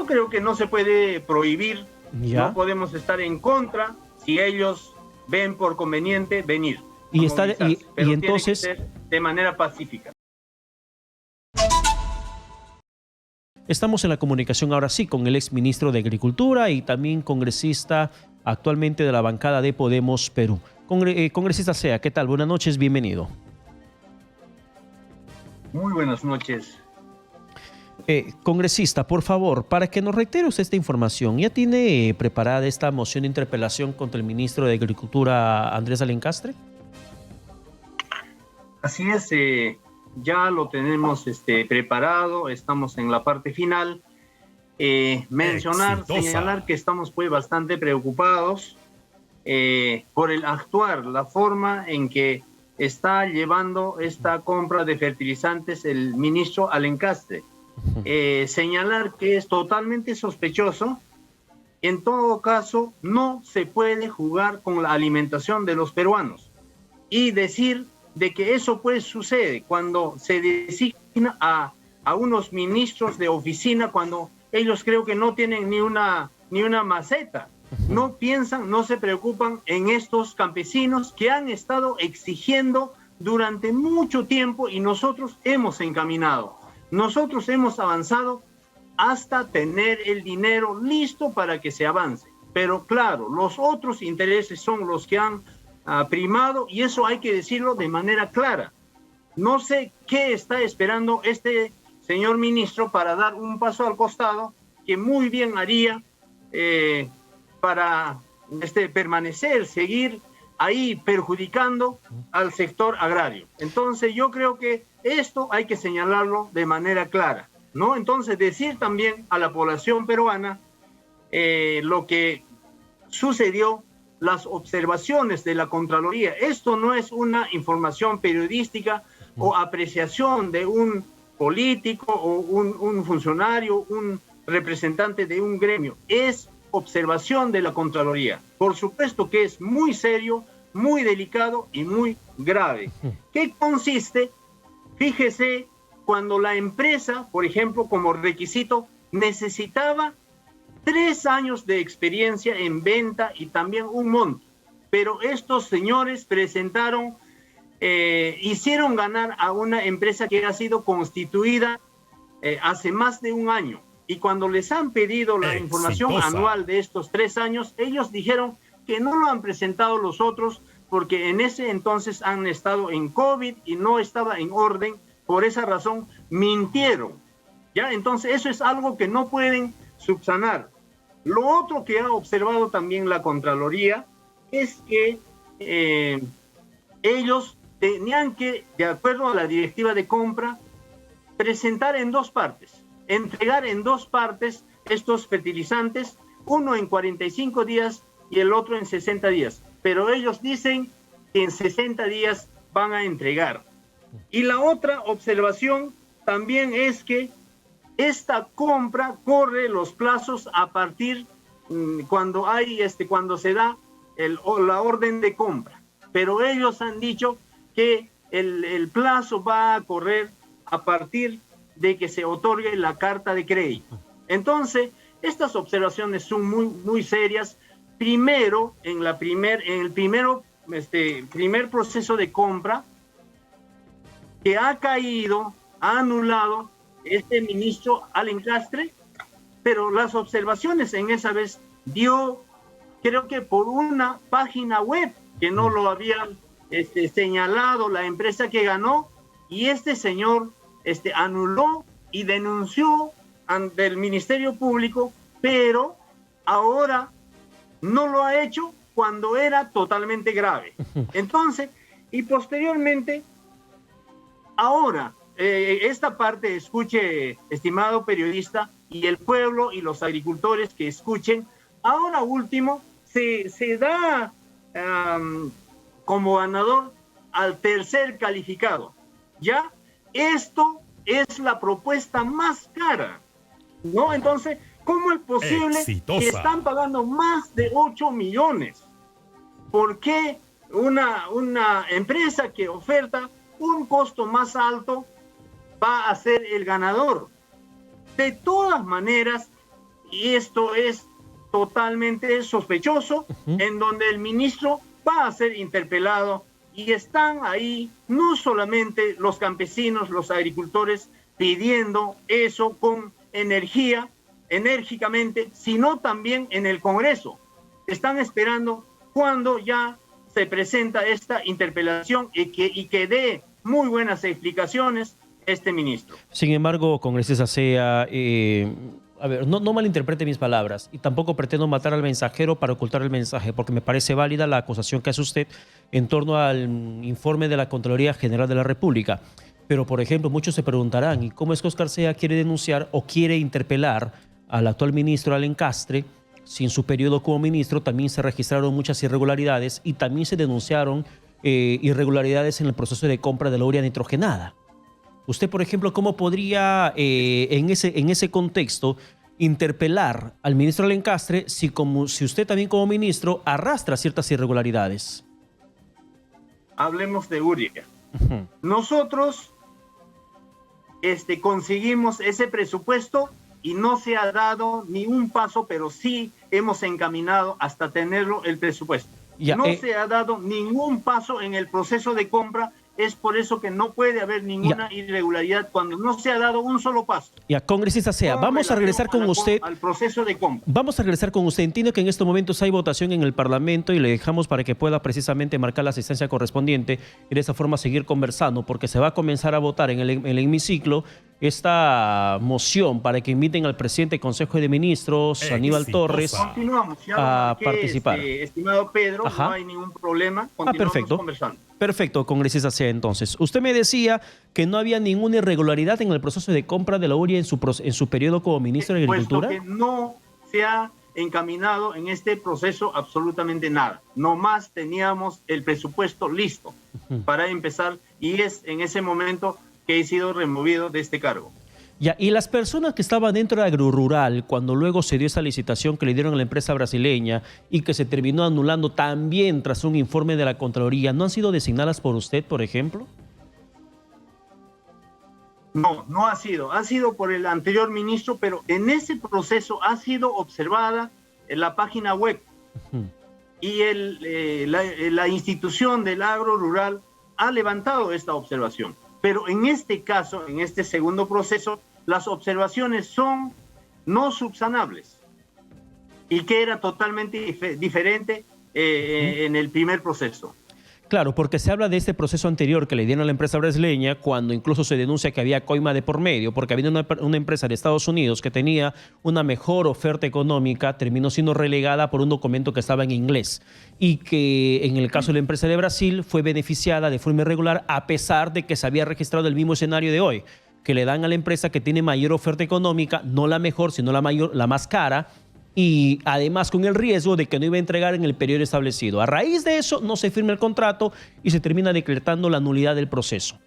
creo que no se puede prohibir, ¿Ya? no podemos estar en contra si ellos ven por conveniente venir. Y, Pero entonces tiene que ser de manera pacífica. estamos en la comunicación ahora sí con el exministro de Agricultura y también congresista actualmente de la bancada de Podemos Perú. Congresista Sea, ¿qué tal? Buenas noches, bienvenido. Muy buenas noches. Congresista, por favor, para que nos reitere usted esta información, ¿ya tiene preparada esta moción de interpelación contra el ministro de Agricultura, Andrés Alencastre? Así es, ya lo tenemos preparado, estamos en la parte final. Señalar que estamos pues bastante preocupados por el actuar, la forma en que está llevando esta compra de fertilizantes el ministro Alencastre. Señalar que es totalmente sospechoso. En todo caso, no se puede jugar con la alimentación de los peruanos y decir de que eso pues sucede cuando se designa a unos ministros de oficina, cuando ellos creo que no tienen ni una maceta. No piensan, no se preocupan en estos campesinos que han estado exigiendo durante mucho tiempo y nosotros hemos encaminado. Nosotros hemos avanzado hasta tener el dinero listo para que se avance. Pero claro, los otros intereses son los que han primado y eso hay que decirlo de manera clara. No sé qué está esperando este señor ministro para dar un paso al costado que muy bien haría para permanecer, seguir ahí perjudicando al sector agrario. Entonces yo creo que esto hay que señalarlo de manera clara, ¿no? Entonces decir también a la población peruana lo que sucedió, las observaciones de la Contraloría. Esto no es una información periodística o apreciación de un político o un funcionario, un representante de un gremio. Es observación de la Contraloría. Por supuesto que es muy serio, muy delicado y muy grave. ¿Qué consiste? Fíjese, cuando la empresa, por ejemplo, como requisito, necesitaba 3 años de experiencia en venta y también un monto. Pero estos señores presentaron, hicieron ganar a una empresa que ha sido constituida hace más de un año. Y cuando les han pedido la información anual de estos 3 años, ellos dijeron que no lo han presentado los otros porque en ese entonces han estado en COVID y no estaba en orden. Por esa razón, mintieron. ¿Ya? Entonces, eso es algo que no pueden subsanar. Lo otro que ha observado también la Contraloría es que ellos tenían que, de acuerdo a la directiva de compra, presentar en 2 partes, entregar en 2 partes estos fertilizantes, uno en 45 días y el otro en 60 días. Pero ellos dicen que en 60 días van a entregar. Y la otra observación también es que esta compra corre los plazos a partir cuando se da la orden de compra. Pero ellos han dicho que el plazo va a correr a partir de que se otorgue la carta de crédito. Entonces, estas observaciones son muy, muy serias. Primero, en el primer proceso de compra, que ha caído, ha anulado este ministro Alencastre, pero las observaciones en esa vez dio, creo que por una página web que no lo habían señalado la empresa que ganó, y este señor anuló y denunció ante el Ministerio Público, pero ahora no lo ha hecho cuando era totalmente grave. Entonces, y posteriormente, ahora, esta parte escuche, estimado periodista, y el pueblo y los agricultores que escuchen, ahora último, se da como ganador al tercer calificado. ¿Ya? Esto es la propuesta más cara, ¿no? Entonces, ¿cómo es posible que están pagando más de 8 millones? ¿Por qué una empresa que oferta un costo más alto va a ser el ganador? De todas maneras, y esto es totalmente sospechoso, en donde el ministro va a ser interpelado y están ahí no solamente los campesinos, los agricultores pidiendo eso con energía, enérgicamente, sino también en el Congreso. Están esperando cuando ya se presenta esta interpelación y que dé muy buenas explicaciones este ministro. Sin embargo, congresista Sea, a ver, no malinterprete mis palabras y tampoco pretendo matar al mensajero para ocultar el mensaje, porque me parece válida la acusación que hace usted en torno al informe de la Contraloría General de la República. Pero, por ejemplo, muchos se preguntarán, ¿y cómo es que Óscar Sea quiere denunciar o quiere interpelar al actual ministro Alencastre si en su periodo como ministro también se registraron muchas irregularidades y también se denunciaron irregularidades en el proceso de compra de la urea nitrogenada? Usted, por ejemplo, ¿cómo podría en ese contexto interpelar al ministro Alencastre si usted también como ministro arrastra ciertas irregularidades? Hablemos de urea. Nosotros conseguimos ese presupuesto y no se ha dado ni un paso, pero sí hemos encaminado hasta tenerlo el presupuesto. No se ha dado ningún paso en el proceso de compra. Es por eso que no puede haber ninguna irregularidad cuando no se ha dado un solo paso. Ya, congresista Sea, vamos a regresar con usted al proceso de compra. Vamos a regresar con usted. Entiendo que en estos momentos hay votación en el Parlamento y le dejamos para que pueda precisamente marcar la asistencia correspondiente y de esa forma seguir conversando, porque se va a comenzar a votar en el hemiciclo esta moción para que inviten al presidente del Consejo de Ministros, Aníbal Torres, a participar. Estimado Pedro, no hay ningún problema. Continuamos conversando. Perfecto, congresista Sea. Entonces, usted me decía que no había ninguna irregularidad en el proceso de compra de la urea en su periodo como ministro de Agricultura. Puesto que no se ha encaminado en este proceso absolutamente nada. Nomás teníamos el presupuesto listo para empezar y es en ese momento que he sido removido de este cargo. Ya, y las personas que estaban dentro de Agrorural, cuando luego se dio esa licitación que le dieron a la empresa brasileña y que se terminó anulando también tras un informe de la Contraloría, ¿no han sido designadas por usted, por ejemplo? No, no ha sido. Ha sido por el anterior ministro, pero en ese proceso ha sido observada en la página web. Y la institución del Agrorural ha levantado esta observación. Pero en este caso, en este segundo proceso, las observaciones son no subsanables y que era totalmente diferente en el primer proceso. Claro, porque se habla de este proceso anterior que le dieron a la empresa brasileña, cuando incluso se denuncia que había coima de por medio, porque había una empresa de Estados Unidos que tenía una mejor oferta económica, terminó siendo relegada por un documento que estaba en inglés y que en el caso de la empresa de Brasil fue beneficiada de forma irregular a pesar de que se había registrado el mismo escenario de hoy, que le dan a la empresa que tiene mayor oferta económica, no la mejor, sino la más cara, y además con el riesgo de que no iba a entregar en el periodo establecido. A raíz de eso no se firma el contrato y se termina decretando la nulidad del proceso.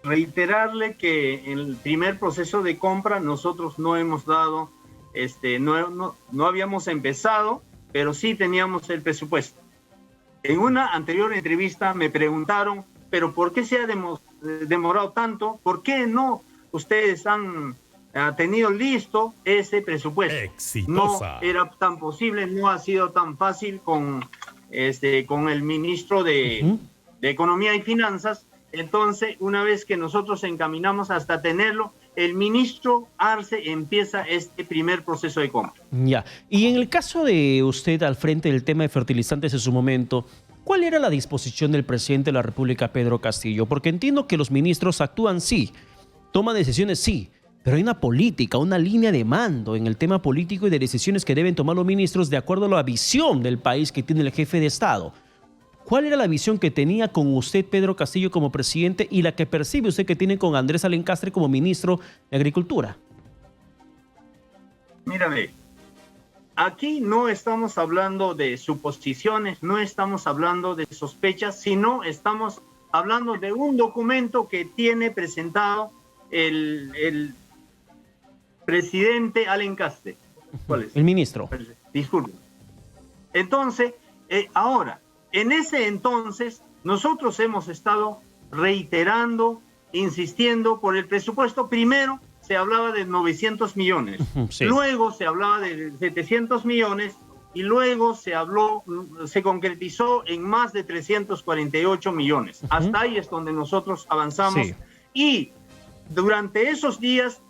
Reiterarle que en el primer proceso de compra nosotros no hemos dado, no habíamos empezado, pero sí teníamos el presupuesto. En una anterior entrevista me preguntaron, pero ¿por qué se ha demorado tanto? ¿Por qué no ustedes han tenido listo ese presupuesto? Exitosa. No era tan posible, no ha sido tan fácil con el ministro de Economía y Finanzas. Entonces, una vez que nosotros encaminamos hasta tenerlo, el ministro Arce empieza este primer proceso de compra. Ya. Y en el caso de usted al frente del tema de fertilizantes en su momento, ¿cuál era la disposición del presidente de la República, Pedro Castillo? Porque entiendo que los ministros actúan sí, toman decisiones sí, pero hay una política, una línea de mando en el tema político y de decisiones que deben tomar los ministros de acuerdo a la visión del país que tiene el jefe de Estado. ¿Cuál era la visión que tenía con usted, Pedro Castillo, como presidente y la que percibe usted que tiene con Andrés Alencastre como ministro de Agricultura? Mírame, aquí no estamos hablando de suposiciones, no estamos hablando de sospechas, sino estamos hablando de un documento que tiene presentado el presidente Alencastre. ¿Cuál es? El ministro. Disculpe. Entonces, ahora, en ese entonces, nosotros hemos estado reiterando, insistiendo por el presupuesto. Primero, se hablaba de 900 millones, Sí. luego se hablaba de 700 millones y luego se concretizó en más de 348 millones. Hasta ahí es donde nosotros avanzamos. Sí. Y durante esos días,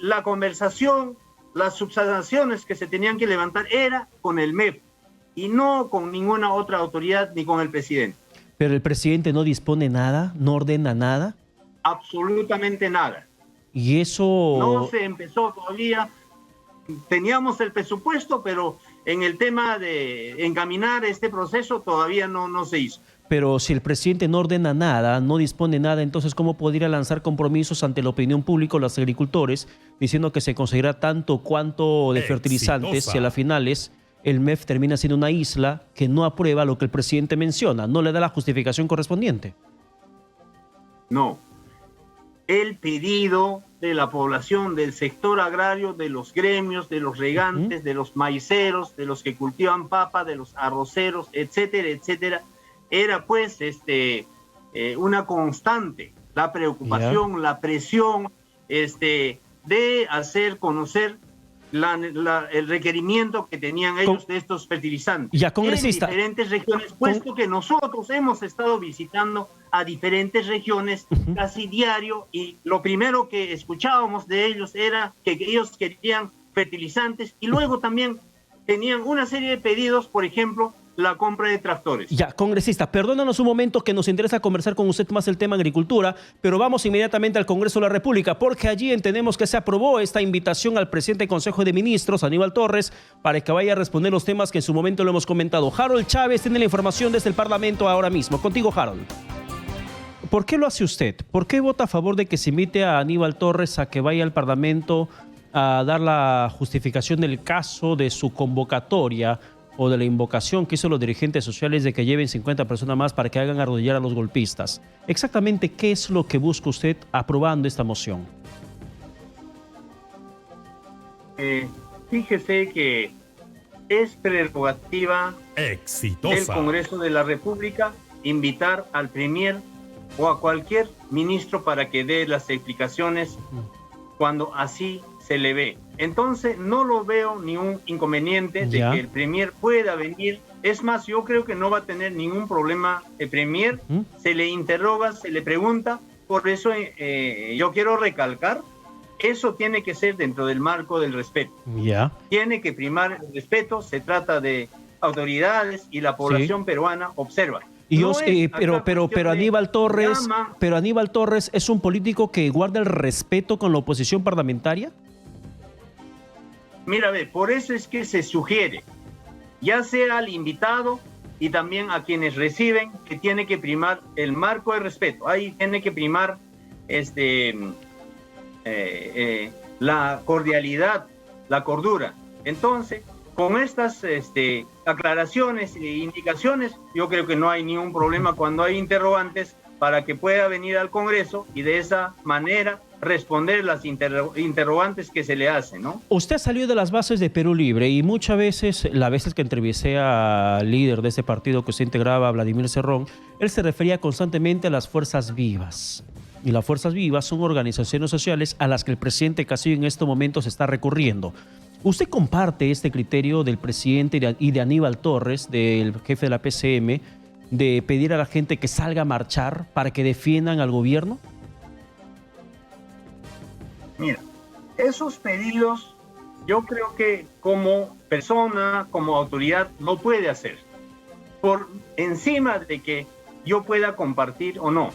la conversación, las subsanaciones que se tenían que levantar era con el MEF y no con ninguna otra autoridad ni con el presidente. Pero el presidente no dispone nada, no ordena nada. Absolutamente nada. Y eso... No se empezó todavía. Teníamos el presupuesto, pero en el tema de encaminar este proceso todavía no se hizo. Pero si el presidente no ordena nada, no dispone nada, entonces ¿cómo podría lanzar compromisos ante la opinión pública o los agricultores diciendo que se conseguirá tanto cuanto de fertilizantes si a las finales el MEF termina siendo una isla que no aprueba lo que el presidente menciona, no le da la justificación correspondiente? No. El pedido de la población, del sector agrario, de los gremios, de los regantes, de los maiceros, de los que cultivan papa, de los arroceros, etcétera, etcétera, era pues una constante, la preocupación, la presión de hacer conocer el requerimiento que tenían ellos de estos fertilizantes ya, congresista, en diferentes regiones, puesto que nosotros hemos estado visitando a diferentes regiones casi diario, y lo primero que escuchábamos de ellos era que ellos querían fertilizantes y luego también tenían una serie de pedidos, por ejemplo, la compra de tractores. Ya, congresista, perdónanos un momento que nos interesa conversar con usted más el tema agricultura, pero vamos inmediatamente al Congreso de la República, porque allí entendemos que se aprobó esta invitación al presidente del Consejo de Ministros, Aníbal Torres, para que vaya a responder los temas que en su momento lo hemos comentado. Harold Chávez tiene la información desde el Parlamento ahora mismo. Contigo, Harold. ¿Por qué lo hace usted? ¿Por qué vota a favor de que se invite a Aníbal Torres a que vaya al Parlamento a dar la justificación del caso de su convocatoria o de la invocación que hizo los dirigentes sociales de que lleven 50 personas más para que hagan arrodillar a los golpistas? Exactamente, ¿qué es lo que busca usted aprobando esta moción? Fíjese que es prerrogativa del Congreso de la República invitar al Premier o a cualquier ministro para que dé las explicaciones cuando así se le ve. Entonces no lo veo ni un inconveniente de que el Premier pueda venir. Es más, yo creo que no va a tener ningún problema el Premier. Se le interroga, se le pregunta. Por eso yo quiero recalcar, eso tiene que ser dentro del marco del respeto. Tiene que primar el respeto. Se trata de autoridades y la población peruana observa. Pero Aníbal Torres es un político que guarda el respeto con la oposición parlamentaria. Mira, por eso es que se sugiere, ya sea al invitado y también a quienes reciben, que tiene que primar el marco de respeto. Ahí tiene que primar la cordialidad, la cordura. Entonces, con estas aclaraciones e indicaciones, yo creo que no hay ningún problema cuando hay interrogantes para que pueda venir al Congreso y de esa manera responder las interrogantes que se le hacen, ¿no? Usted salió de las bases de Perú Libre y muchas veces, las veces que entrevisté al líder de ese partido que usted integraba, Vladimir Cerrón, él se refería constantemente a las fuerzas vivas. Y las fuerzas vivas son organizaciones sociales a las que el presidente Castillo en estos momentos está recurriendo. ¿Usted comparte este criterio del presidente y de Aníbal Torres, del jefe de la PCM, de pedir a la gente que salga a marchar para que defiendan al gobierno? Mira, esos pedidos yo creo que como persona, como autoridad, no puede hacer. Por encima de que yo pueda compartir o no.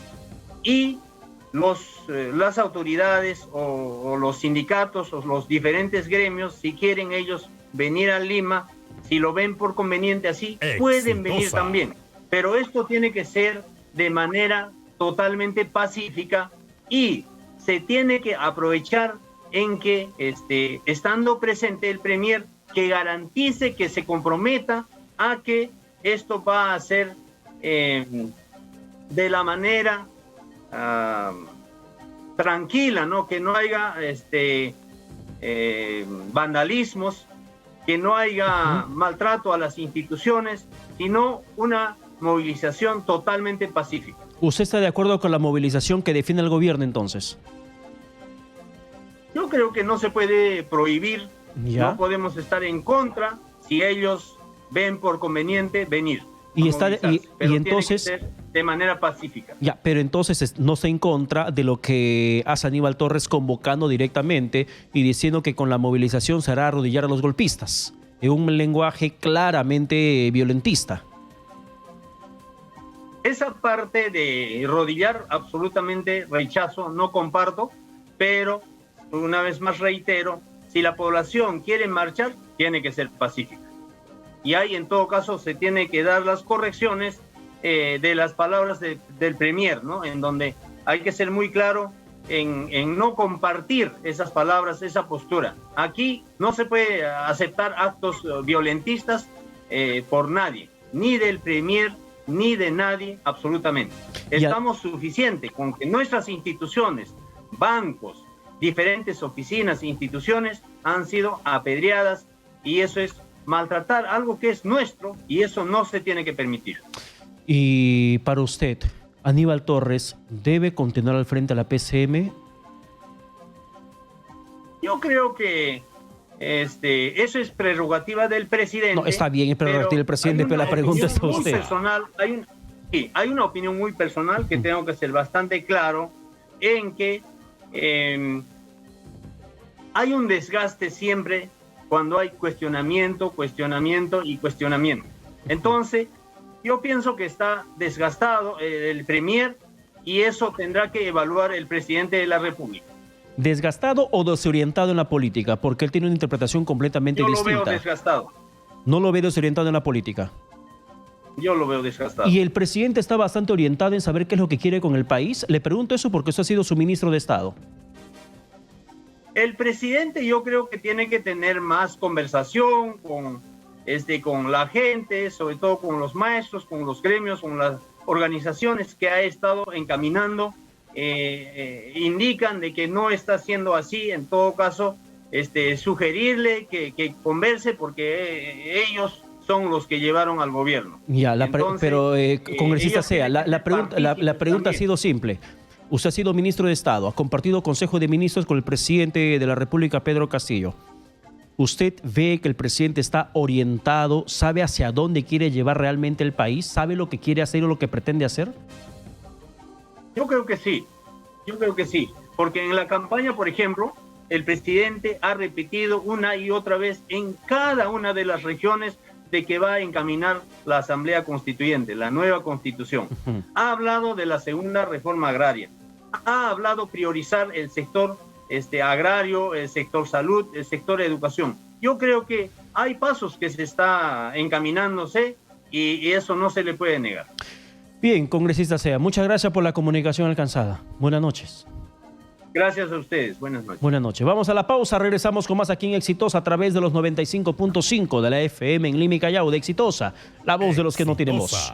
Y las autoridades o los sindicatos o los diferentes gremios, si quieren ellos venir a Lima, si lo ven por conveniente así, pueden venir también. Pero esto tiene que ser de manera totalmente pacífica y se tiene que aprovechar en que estando presente el Premier, que garantice, que se comprometa a que esto va a ser de la manera tranquila, ¿no? Que no haya vandalismos, que no haya maltrato a las instituciones, sino una movilización totalmente pacífica. ¿Usted está de acuerdo con la movilización que define el gobierno entonces? Yo creo que no se puede prohibir, ¿Ya? no podemos estar en contra si ellos ven por conveniente venir. Y, Pero entonces, tiene que ser de manera pacífica. ya, pero entonces no está en contra de lo que hace Aníbal Torres convocando directamente y diciendo que con la movilización se hará arrodillar a los golpistas, en un lenguaje claramente violentista. Esa parte de arrodillar absolutamente rechazo, no comparto, pero una vez más reitero, si la población quiere marchar, tiene que ser pacífica. Y ahí en todo caso se tiene que dar las correcciones de las palabras del Premier, ¿no? En donde hay que ser muy claro en no compartir esas palabras, esa postura. Aquí no se puede aceptar actos violentistas por nadie, ni del Premier, ni de nadie, absolutamente. Estamos suficientes con que nuestras instituciones, bancos, diferentes oficinas e instituciones han sido apedreadas, y eso es maltratar algo que es nuestro, y eso no se tiene que permitir. Y para usted, ¿Aníbal Torres debe continuar al frente de la PCM? Yo creo que eso es prerrogativa del presidente. No, está bien, es prerrogativa del presidente, pero la pregunta es a usted. Personal, hay una opinión muy personal que tengo que ser bastante claro en que hay un desgaste siempre cuando hay cuestionamiento. Entonces, yo pienso que está desgastado el Premier, y eso tendrá que evaluar el presidente de la República. ¿Desgastado o desorientado en la política? Porque él tiene una interpretación completamente distinta. Yo lo veo desgastado. ¿No lo ve desorientado en la política? Yo lo veo desgastado. ¿Y el presidente está bastante orientado en saber qué es lo que quiere con el país? Le pregunto eso porque usted ha sido su ministro de Estado. El presidente, yo creo que tiene que tener más conversación con la gente, sobre todo con los maestros, con los gremios, con las organizaciones que ha estado encaminando. Indican de que no está siendo así. En todo caso, sugerirle que converse, porque ellos son los que llevaron al gobierno. Ya, pero congresista Sea, la pregunta ha sido simple. Usted ha sido ministro de Estado, ha compartido Consejo de Ministros con el presidente de la República, Pedro Castillo. ¿Usted ve que el presidente está orientado, sabe hacia dónde quiere llevar realmente el país, sabe lo que quiere hacer o lo que pretende hacer? Yo creo que sí, porque en la campaña, por ejemplo, el presidente ha repetido una y otra vez en cada una de las regiones de que va a encaminar la Asamblea Constituyente, la nueva Constitución. Ha hablado de la segunda reforma agraria, ha hablado priorizar el sector agrario, el sector salud, el sector educación. Yo creo que hay pasos que se está encaminándose, y eso no se le puede negar. Bien, congresista Sea, muchas gracias por la comunicación alcanzada. Buenas noches. Gracias a ustedes. Buenas noches. Buenas noches. Vamos a la pausa. Regresamos con más aquí en Exitosa a través de los 95.5 de la FM en Lima y Callao. De Exitosa, la voz de los que no tienen voz.